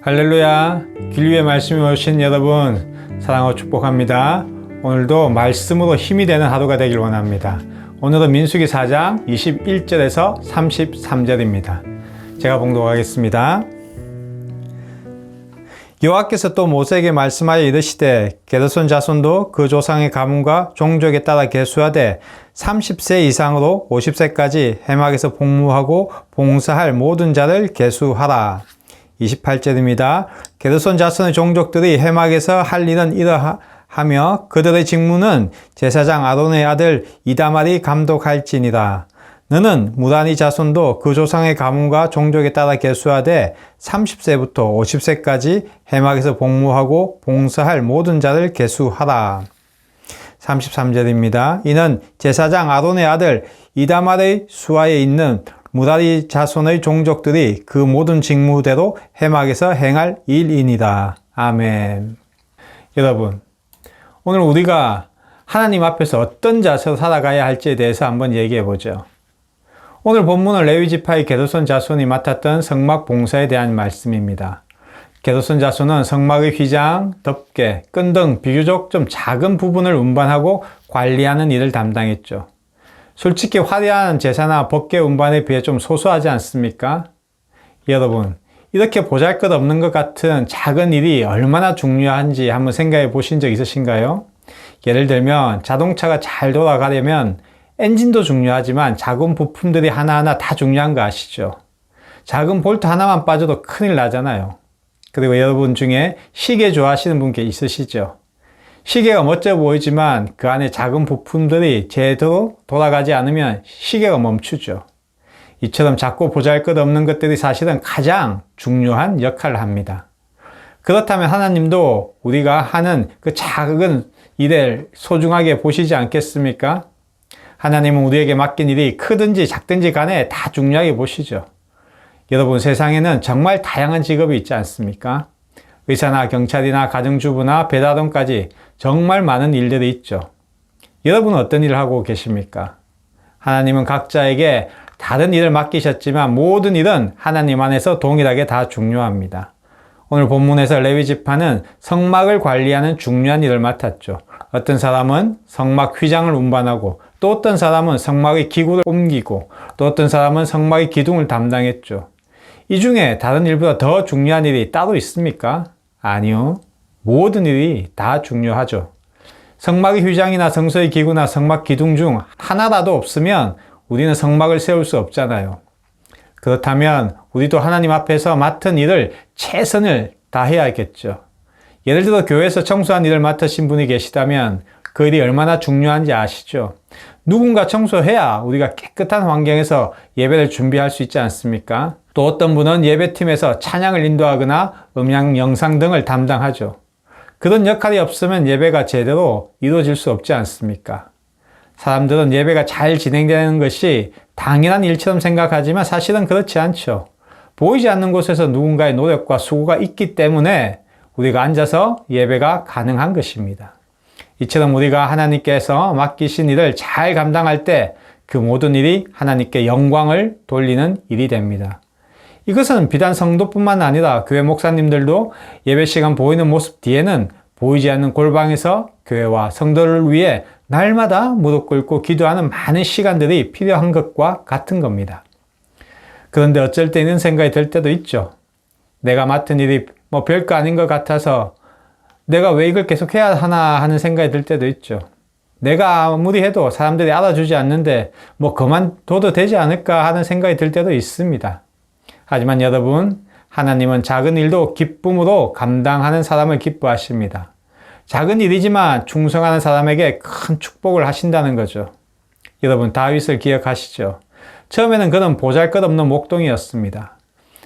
할렐루야. 길 위에 말씀이 오신 여러분 사랑하고 축복합니다. 오늘도 말씀으로 힘이 되는 하루가 되길 원합니다. 오늘은 민수기 4장 21절에서 33절입니다. 제가 봉독하겠습니다. 여호와께서 또 모세에게 말씀하여 이르시되 게르손 자손도 그 조상의 가문과 종족에 따라 계수하되 30세 이상으로 50세까지 해막에서 복무하고 봉사할 모든 자를 계수하라. 28절입니다. 게르손 자손의 종족들이 해막에서 할 일은 이러하며 그들의 직무는 제사장 아론의 아들 이다말이 감독할지니라. 너는 무라리 자손도 그 조상의 가문과 종족에 따라 계수하되 30세부터 50세까지 해막에서 복무하고 봉사할 모든 자를 계수하라. 33절입니다. 이는 제사장 아론의 아들 이다말의 수하에 있는 무라리 자손의 종족들이 그 모든 직무대로 해막에서 행할 일이니라. 아멘. 여러분, 오늘 우리가 하나님 앞에서 어떤 자세로 살아가야 할지에 대해서 한번 얘기해 보죠. 오늘 본문은 레위지파의 게르손 자손이 맡았던 성막 봉사에 대한 말씀입니다. 게르손 자손은 성막의 휘장, 덮개, 끈 등 비교적 좀 작은 부분을 운반하고 관리하는 일을 담당했죠. 솔직히 화려한 제사나 법궤 운반에 비해 좀 소소하지 않습니까? 여러분, 이렇게 보잘것없는 것 같은 작은 일이 얼마나 중요한지 한번 생각해 보신 적 있으신가요? 예를 들면 자동차가 잘 돌아가려면 엔진도 중요하지만 작은 부품들이 하나하나 다 중요한 거 아시죠? 작은 볼트 하나만 빠져도 큰일 나잖아요. 그리고 여러분 중에 시계 좋아하시는 분 있으시죠? 시계가 멋져 보이지만 그 안에 작은 부품들이 제대로 돌아가지 않으면 시계가 멈추죠. 이처럼 작고 보잘것없는 것들이 사실은 가장 중요한 역할을 합니다. 그렇다면 하나님도 우리가 하는 그 작은 일을 소중하게 보시지 않겠습니까? 하나님은 우리에게 맡긴 일이 크든지 작든지 간에 다 중요하게 보시죠. 여러분, 세상에는 정말 다양한 직업이 있지 않습니까? 의사나 경찰이나 가정주부나 배달원까지 정말 많은 일들이 있죠. 여러분은 어떤 일을 하고 계십니까? 하나님은 각자에게 다른 일을 맡기셨지만 모든 일은 하나님 안에서 동일하게 다 중요합니다. 오늘 본문에서 레위지파는 성막을 관리하는 중요한 일을 맡았죠. 어떤 사람은 성막 휘장을 운반하고 또 어떤 사람은 성막의 기구를 옮기고 또 어떤 사람은 성막의 기둥을 담당했죠. 이 중에 다른 일보다 더 중요한 일이 따로 있습니까? 아니요. 모든 일이 다 중요하죠. 성막의 휘장이나 성소의 기구나 성막 기둥 중 하나라도 없으면 우리는 성막을 세울 수 없잖아요. 그렇다면 우리도 하나님 앞에서 맡은 일을 최선을 다해야겠죠. 예를 들어 교회에서 청소한 일을 맡으신 분이 계시다면 그 일이 얼마나 중요한지 아시죠? 누군가 청소해야 우리가 깨끗한 환경에서 예배를 준비할 수 있지 않습니까? 또 어떤 분은 예배팀에서 찬양을 인도하거나 음향, 영상 등을 담당하죠. 그런 역할이 없으면 예배가 제대로 이루어질 수 없지 않습니까? 사람들은 예배가 잘 진행되는 것이 당연한 일처럼 생각하지만 사실은 그렇지 않죠. 보이지 않는 곳에서 누군가의 노력과 수고가 있기 때문에 우리가 앉아서 예배가 가능한 것입니다. 이처럼 우리가 하나님께서 맡기신 일을 잘 감당할 때 그 모든 일이 하나님께 영광을 돌리는 일이 됩니다. 이것은 비단 성도뿐만 아니라 교회 목사님들도 예배 시간 보이는 모습 뒤에는 보이지 않는 골방에서 교회와 성도를 위해 날마다 무릎 꿇고 기도하는 많은 시간들이 필요한 것과 같은 겁니다. 그런데 어쩔 때 이런 생각이 들 때도 있죠. 내가 맡은 일이 별거 아닌 것 같아서 내가 왜 이걸 계속 해야 하나 하는 생각이 들 때도 있죠. 내가 아무리 해도 사람들이 알아주지 않는데 그만둬도 되지 않을까 하는 생각이 들 때도 있습니다. 하지만 여러분, 하나님은 작은 일도 기쁨으로 감당하는 사람을 기뻐하십니다. 작은 일이지만 충성하는 사람에게 큰 축복을 하신다는 거죠. 여러분, 다윗을 기억하시죠? 처음에는 그는 보잘것없는 목동이었습니다.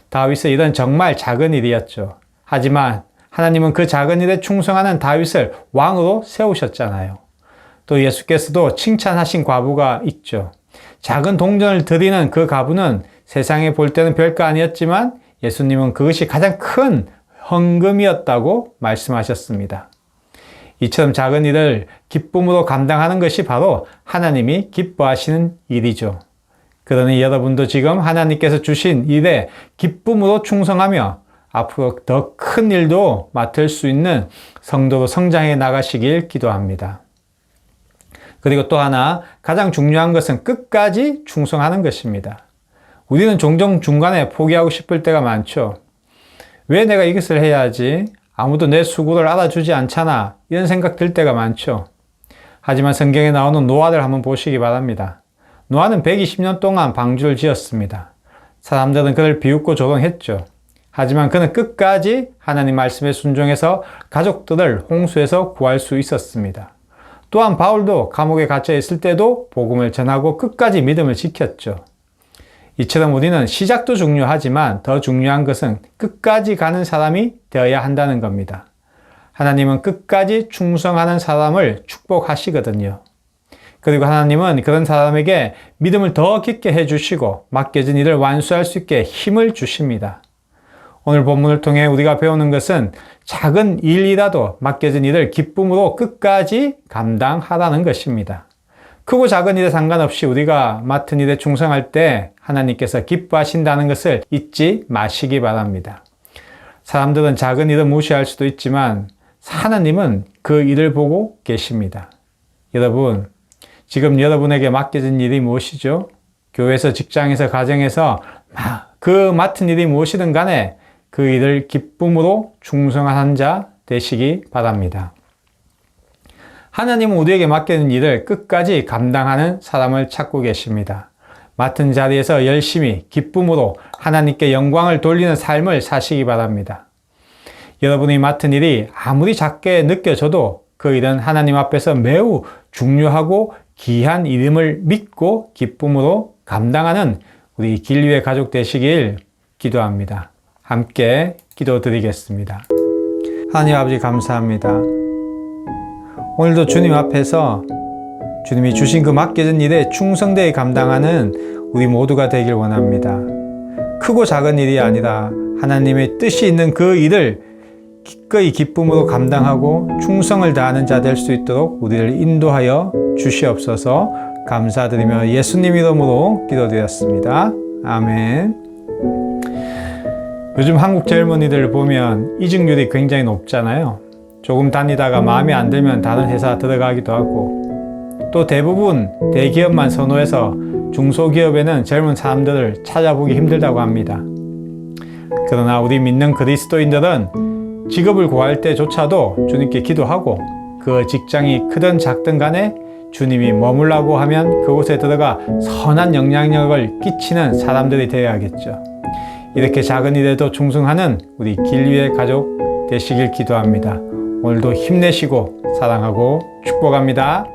다윗의 일은 정말 작은 일이었죠. 하지만 하나님은 그 작은 일에 충성하는 다윗을 왕으로 세우셨잖아요. 또 예수께서도 칭찬하신 과부가 있죠. 작은 동전을 드리는 그 과부는 세상에 볼 때는 별거 아니었지만 예수님은 그것이 가장 큰 헌금이었다고 말씀하셨습니다. 이처럼 작은 일을 기쁨으로 감당하는 것이 바로 하나님이 기뻐하시는 일이죠. 그러니 여러분도 지금 하나님께서 주신 일에 기쁨으로 충성하며 앞으로 더 큰 일도 맡을 수 있는 성도로 성장해 나가시길 기도합니다. 그리고 또 하나 가장 중요한 것은 끝까지 충성하는 것입니다. 우리는 종종 중간에 포기하고 싶을 때가 많죠. 왜 내가 이것을 해야 하지? 아무도 내 수고를 알아주지 않잖아. 이런 생각 들 때가 많죠. 하지만 성경에 나오는 노아를 한번 보시기 바랍니다. 노아는 120년 동안 방주를 지었습니다. 사람들은 그를 비웃고 조롱했죠. 하지만 그는 끝까지 하나님 말씀에 순종해서 가족들을 홍수에서 구할 수 있었습니다. 또한 바울도 감옥에 갇혀 있을 때도 복음을 전하고 끝까지 믿음을 지켰죠. 이처럼 우리는 시작도 중요하지만 더 중요한 것은 끝까지 가는 사람이 되어야 한다는 겁니다. 하나님은 끝까지 충성하는 사람을 축복하시거든요. 그리고 하나님은 그런 사람에게 믿음을 더 깊게 해주시고 맡겨진 일을 완수할 수 있게 힘을 주십니다. 오늘 본문을 통해 우리가 배우는 것은 작은 일이라도 맡겨진 일을 기쁨으로 끝까지 감당하라는 것입니다. 크고 작은 일에 상관없이 우리가 맡은 일에 충성할 때 하나님께서 기뻐하신다는 것을 잊지 마시기 바랍니다. 사람들은 작은 일을 무시할 수도 있지만 하나님은 그 일을 보고 계십니다. 여러분, 지금 여러분에게 맡겨진 일이 무엇이죠? 교회에서, 직장에서, 가정에서 그 맡은 일이 무엇이든 간에 그 일을 기쁨으로 충성한 자 되시기 바랍니다. 하나님은 우리에게 맡겨진 일을 끝까지 감당하는 사람을 찾고 계십니다. 맡은 자리에서 열심히 기쁨으로 하나님께 영광을 돌리는 삶을 사시기 바랍니다. 여러분이 맡은 일이 아무리 작게 느껴져도 그 일은 하나님 앞에서 매우 중요하고 귀한 일임을 믿고 기쁨으로 감당하는 우리 길리회 가족 되시길 기도합니다. 함께 기도드리겠습니다. 하나님 아버지 감사합니다. 오늘도 주님 앞에서 주님이 주신 그 맡겨진 일에 충성되게 감당하는 우리 모두가 되길 원합니다. 크고 작은 일이 아니라 하나님의 뜻이 있는 그 일을 기꺼이 기쁨으로 감당하고 충성을 다하는 자 될 수 있도록 우리를 인도하여 주시옵소서. 감사드리며 예수님 이름으로 기도드렸습니다. 아멘. 요즘 한국 젊은이들 보면 이직률이 굉장히 높잖아요. 조금 다니다가 마음에 안 들면 다른 회사 들어가기도 하고, 또 대부분 대기업만 선호해서 중소기업에는 젊은 사람들을 찾아보기 힘들다고 합니다. 그러나 우리 믿는 그리스도인들은 직업을 구할 때조차도 주님께 기도하고 그 직장이 크든 작든 간에 주님이 머물라고 하면 그곳에 들어가 선한 영향력을 끼치는 사람들이 되어야겠죠. 이렇게 작은 일에도 충성하는 우리 길리회 가족 되시길 기도합니다. 오늘도 힘내시고 사랑하고 축복합니다.